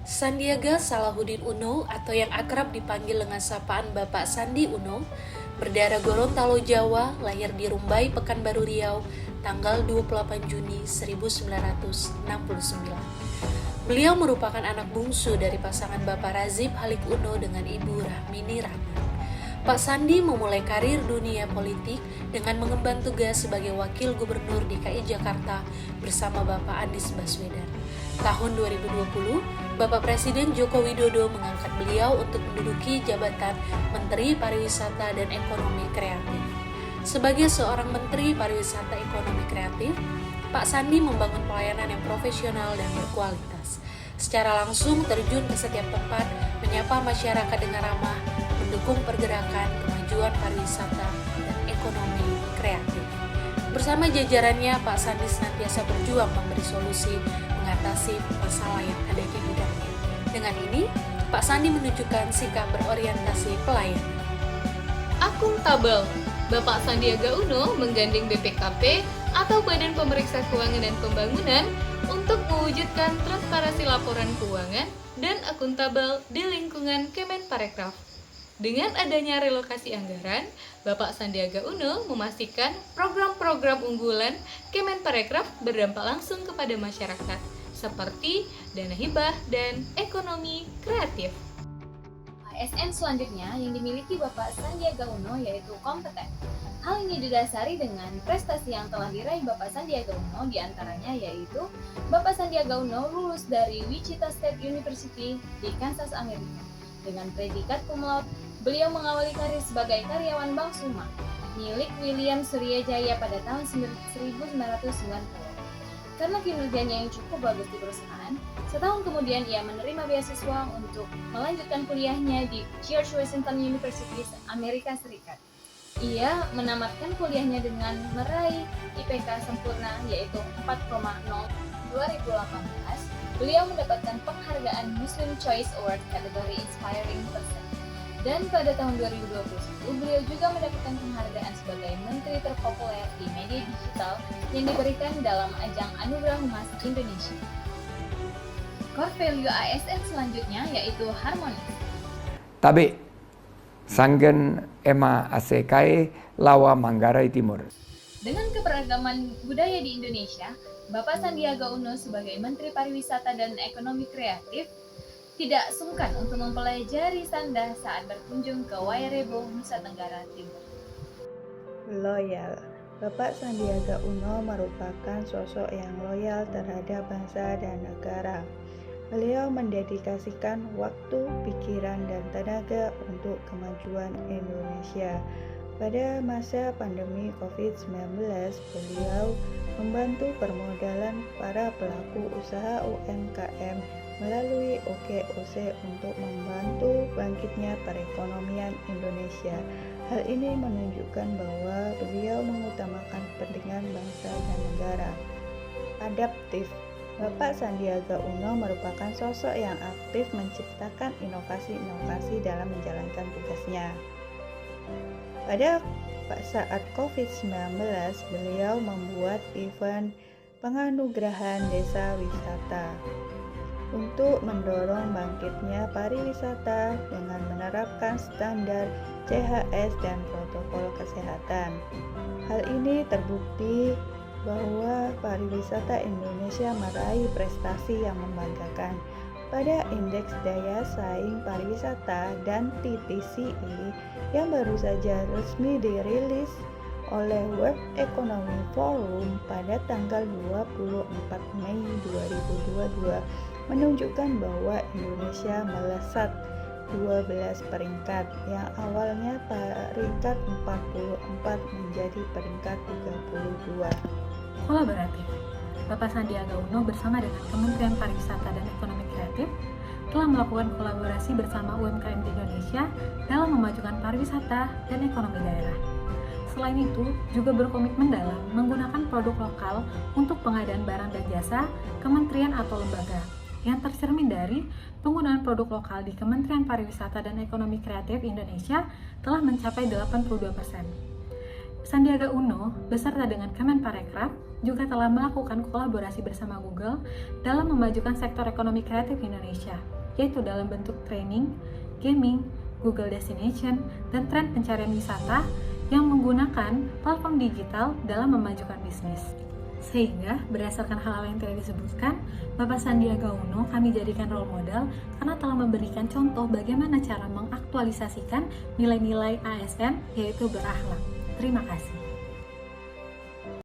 Sandiaga Salahuddin Uno atau yang akrab dipanggil dengan sapaan Bapak Sandi Uno, berdarah Gorontalo Jawa, lahir di Rumbai, Pekanbaru Riau, tanggal 28 Juni 1969. Beliau merupakan anak bungsu dari pasangan Bapak Razif Halik Uno dengan Ibu Rahmini Rahman. Pak Sandi memulai karir dunia politik dengan mengemban tugas sebagai Wakil Gubernur DKI Jakarta bersama Bapak Anies Baswedan. Tahun 2020, Bapak Presiden Joko Widodo mengangkat beliau untuk menduduki jabatan Menteri Pariwisata dan Ekonomi Kreatif. Sebagai seorang Menteri Pariwisata Ekonomi Kreatif, Pak Sandi membangun pelayanan yang profesional dan berkualitas. Secara langsung terjun ke setiap tempat, menyapa masyarakat dengan ramah, mendukung pergerakan kemajuan pariwisata dan ekonomi kreatif. Bersama jajarannya, Pak Sandi senantiasa berjuang memberi solusi mengatasi masalah yang ada di bidangnya. Dengan ini, Pak Sandi menunjukkan sikap berorientasi pelayanan. Akuntabel. Bapak Sandiaga Uno menggandeng BPKP atau Badan Pemeriksa Keuangan dan Pembangunan untuk mewujudkan transparansi laporan keuangan dan akuntabel di lingkungan Kemenparekraf. Dengan adanya relokasi anggaran, Bapak Sandiaga Uno memastikan program-program unggulan Kemenparekraf berdampak langsung kepada masyarakat, seperti dana hibah dan ekonomi kreatif. ASN selanjutnya yang dimiliki Bapak Sandiaga Uno yaitu kompeten. Hal ini didasari dengan prestasi yang telah diraih Bapak Sandiaga Uno, diantaranya yaitu Bapak Sandiaga Uno lulus dari Wichita State University di Kansas, Amerika. Dengan predikat cum laude, beliau mengawali karir sebagai karyawan Bank Suma milik William Suryajaya pada tahun 1990. Karena kinerjanya yang cukup bagus di perusahaan, setahun kemudian ia menerima beasiswa untuk melanjutkan kuliahnya di George Washington University, Amerika Serikat. Ia menamatkan kuliahnya dengan meraih IPK sempurna yaitu 4,0. 2018, beliau mendapatkan penghargaan Muslim Choice Award kategori Inspiring Person. Dan pada tahun 2021, beliau juga mendapatkan penghargaan sebagai Menteri terpopuler di media digital yang diberikan dalam ajang Anugerah Humas Indonesia. Core value ASN selanjutnya yaitu harmonis. Tabe, Sanggen Ema Asekai Lawa Manggarai Timur. Dengan keberagaman budaya di Indonesia, Bapak Sandiaga Uno sebagai Menteri Pariwisata dan Ekonomi Kreatif tidak sungkan untuk mempelajari Sanda saat berkunjung ke Wairebo, Nusa Tenggara Timur. Loyal. Bapak Sandiaga Uno merupakan sosok yang loyal terhadap bangsa dan negara. Beliau mendedikasikan waktu, pikiran, dan tenaga untuk kemajuan Indonesia. Pada masa pandemi COVID-19, beliau membantu permodalan para pelaku usaha UMKM melalui OKOC untuk membantu bangkitnya perekonomian Indonesia. Hal ini menunjukkan bahwa beliau mengutamakan kepentingan bangsa dan negara. Adaptif. Bapak Sandiaga Uno merupakan sosok yang aktif menciptakan inovasi-inovasi dalam menjalankan tugasnya. Pada saat COVID-19, beliau membuat event penganugerahan desa wisata untuk mendorong bangkitnya pariwisata dengan menerapkan standar CHS dan protokol kesehatan. Hal ini terbukti bahwa pariwisata Indonesia meraih prestasi yang membanggakan. Pada Indeks Daya Saing Pariwisata dan TTCI yang baru saja resmi dirilis oleh World Economic Forum pada tanggal 24 Mei 2022 menunjukkan bahwa Indonesia melesat 12 peringkat, yang awalnya peringkat 44 menjadi peringkat 32. Kolaboratif. Bapak Sandiaga Uno bersama dengan Kementerian Pariwisata dan Ekonomi Kreatif telah melakukan kolaborasi bersama UMKM di Indonesia dalam memajukan pariwisata dan ekonomi daerah. Selain itu, juga berkomitmen dalam menggunakan produk lokal untuk pengadaan barang dan jasa kementerian atau lembaga, yang tercermin dari penggunaan produk lokal di Kementerian Pariwisata dan Ekonomi Kreatif Indonesia telah mencapai 82%. Sandiaga Uno beserta dengan Kemenparekraf juga telah melakukan kolaborasi bersama Google dalam memajukan sektor ekonomi kreatif Indonesia. yaitu dalam bentuk training, gaming, Google Destination, dan tren pencarian wisata yang menggunakan platform digital dalam memajukan bisnis. Sehingga berdasarkan hal-hal yang tadi disebutkan, Bapak Sandiaga Uno kami jadikan role model karena telah memberikan contoh bagaimana cara mengaktualisasikan nilai-nilai ASN yaitu berakhlak. Terima kasih.